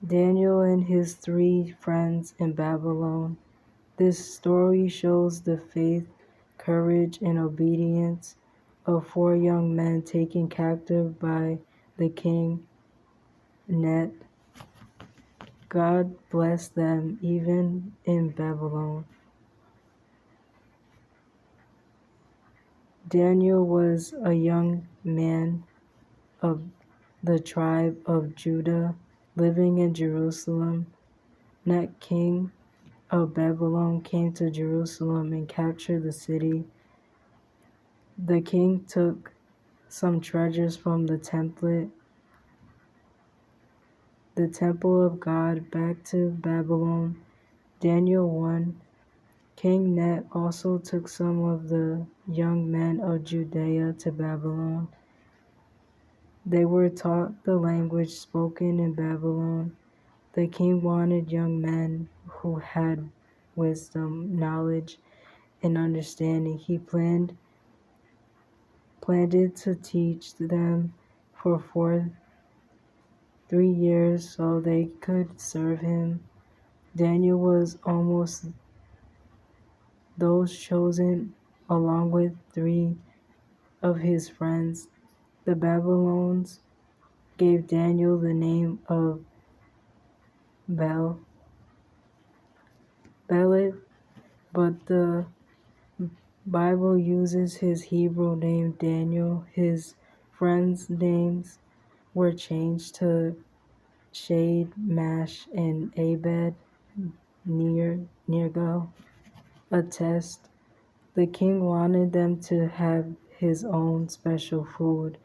Daniel and his 3 friends in Babylon. This story shows the faith, courage, and obedience of 4 young men taken captive by the king Net. God blessed them even in Babylon. Daniel was a young man of the tribe of Judah living in Jerusalem. Net, king of Babylon, came to Jerusalem and captured the city. The king took some treasures from the temple of God, back to Babylon. Daniel 1. King Net also took some of the young men of Judea to Babylon. They were taught the language spoken in Babylon. The king wanted young men who had wisdom, knowledge, and understanding. He planned it to teach them for 3 years so they could serve him. Daniel was amongst those chosen, along with 3 of his friends. The Babylonians gave Daniel the name of Belit, but the Bible uses his Hebrew name Daniel. His friends' names were changed to Shadrach, Meshach, and Abed-Nego. A test. The king wanted them to have his own special food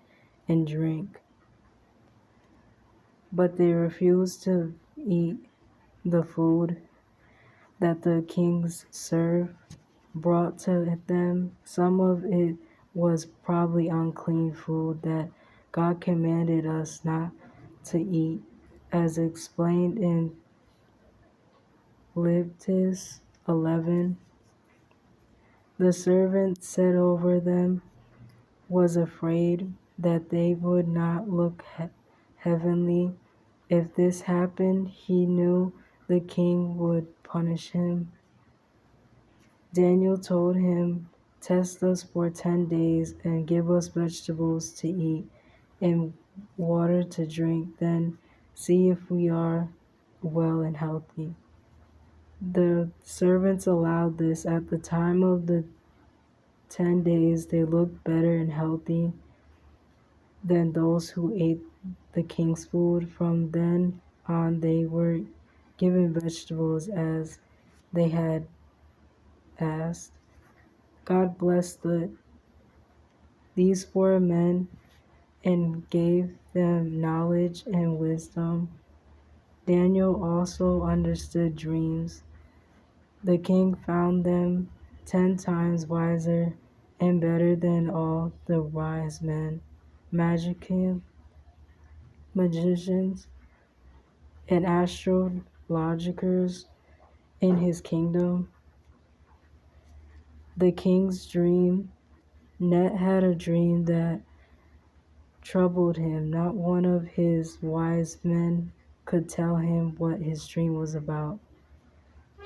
and drink, but they refused to eat the food that the kings brought to them. Some of it was probably unclean food that God commanded us not to eat, as explained in Leviticus 11. The servant set over them was afraid that they would not look heavenly. If this happened, he knew the king would punish him. Daniel told him, "Test us for 10 days and give us vegetables to eat and water to drink. Then see if we are well and healthy." The servants allowed this. At the time of the 10 days, they looked better and healthy than those who ate the king's food. From then on, they were given vegetables as they had asked. God blessed these 4 men and gave them knowledge and wisdom. Daniel also understood dreams. The king found them 10 times wiser and better than all the wise men, magicians, and astrologers in his kingdom. The king's dream. Net had a dream that troubled him. Not one of his wise men could tell him what his dream was about.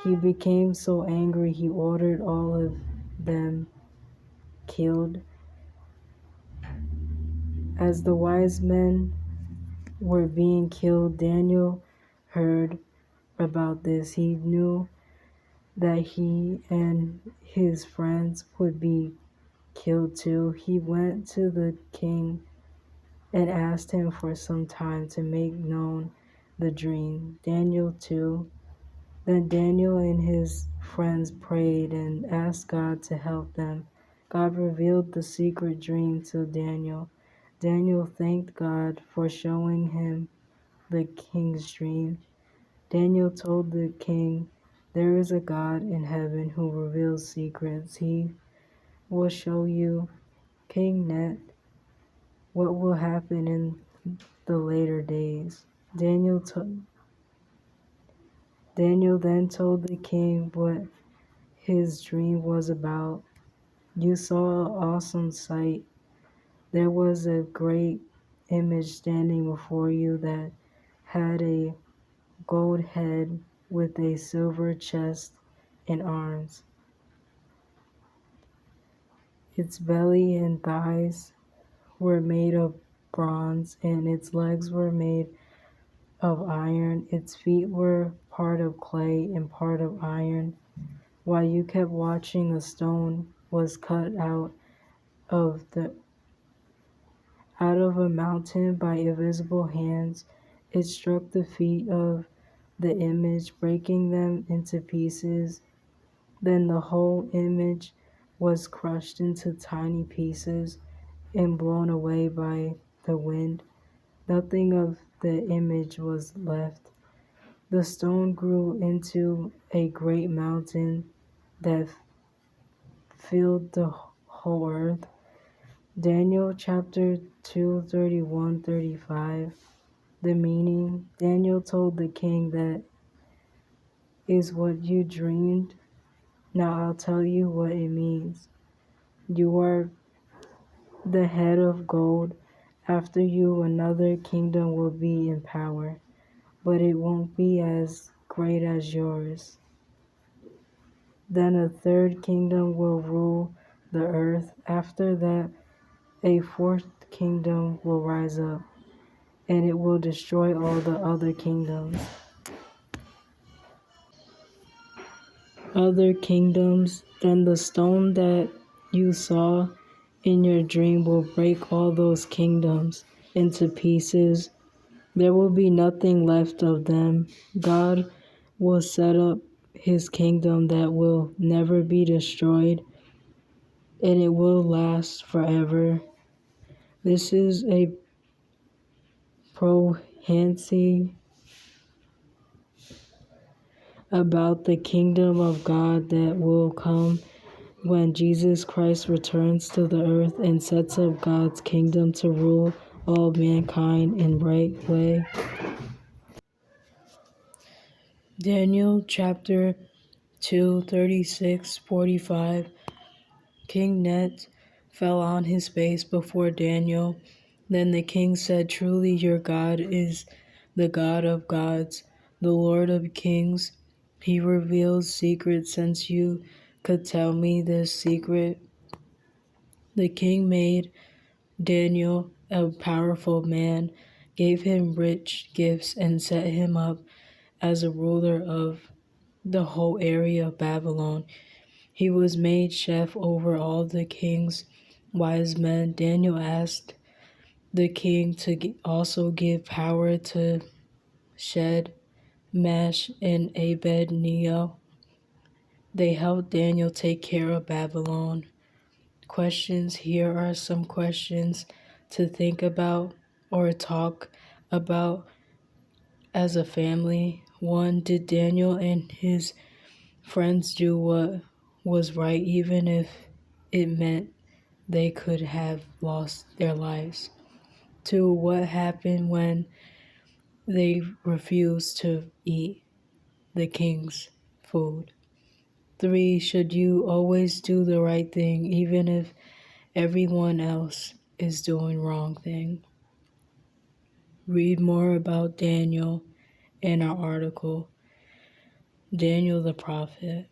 He became so angry he ordered all of them killed. As the wise men were being killed, Daniel heard about this. He knew that he and his friends would be killed too. He went to the king and asked him for some time to make known the dream. Daniel 2. Then Daniel and his friends prayed and asked God to help them. God revealed the secret dream to Daniel. Daniel thanked God for showing him the king's dream. Daniel told the king, "There is a God in heaven who reveals secrets. He will show you, King Net, what will happen in the later days." Daniel then told the king what his dream was about. "You saw an awesome sight. There was a great image standing before you that had a gold head with a silver chest and arms. Its belly and thighs were made of bronze, and its legs were made of iron. Its feet were part of clay and part of iron. While you kept watching, a stone was cut of the out of a mountain by invisible hands. It struck the feet of the image, breaking them into pieces. Then the whole image was crushed into tiny pieces and blown away by the wind. Nothing of the image was left. The stone grew into a great mountain that filled the whole earth. Daniel chapter 2:31-35. The meaning: Daniel told the king, "That is what you dreamed. Now I'll tell you what it means. You are the head of gold. After you, another kingdom will be in power, but it won't be as great as yours. Then a third kingdom will rule the earth. After that, a fourth kingdom will rise up, and it will destroy all the other kingdoms. Then the stone that you saw in your dream will break all those kingdoms into pieces. There will be nothing left of them. God will set up his kingdom that will never be destroyed, and it will last forever." This is a prophecy about the kingdom of God that will come when Jesus Christ returns to the earth and sets up God's kingdom to rule all mankind in right way. Daniel chapter 2:36-45. King Net fell on his face before Daniel. Then the king said, "Truly your God is the God of gods, the Lord of kings. He reveals secrets since you could tell me this secret." The king made Daniel a powerful man, gave him rich gifts, and set him up as a ruler of the whole area of Babylon. He was made chef over all the king's wise men. Daniel asked the king to also give power to Shadrach, Meshach, and Abed-Nego. They helped Daniel take care of Babylon. Questions: here are some questions to think about or talk about as a family. 1. Did Daniel and his friends do what was right even if it meant they could have lost their lives? 2. What happened when they refused to eat the king's food? 3. Should you always do the right thing even if everyone else is doing wrong thing? Read more about Daniel in our article, Daniel the Prophet.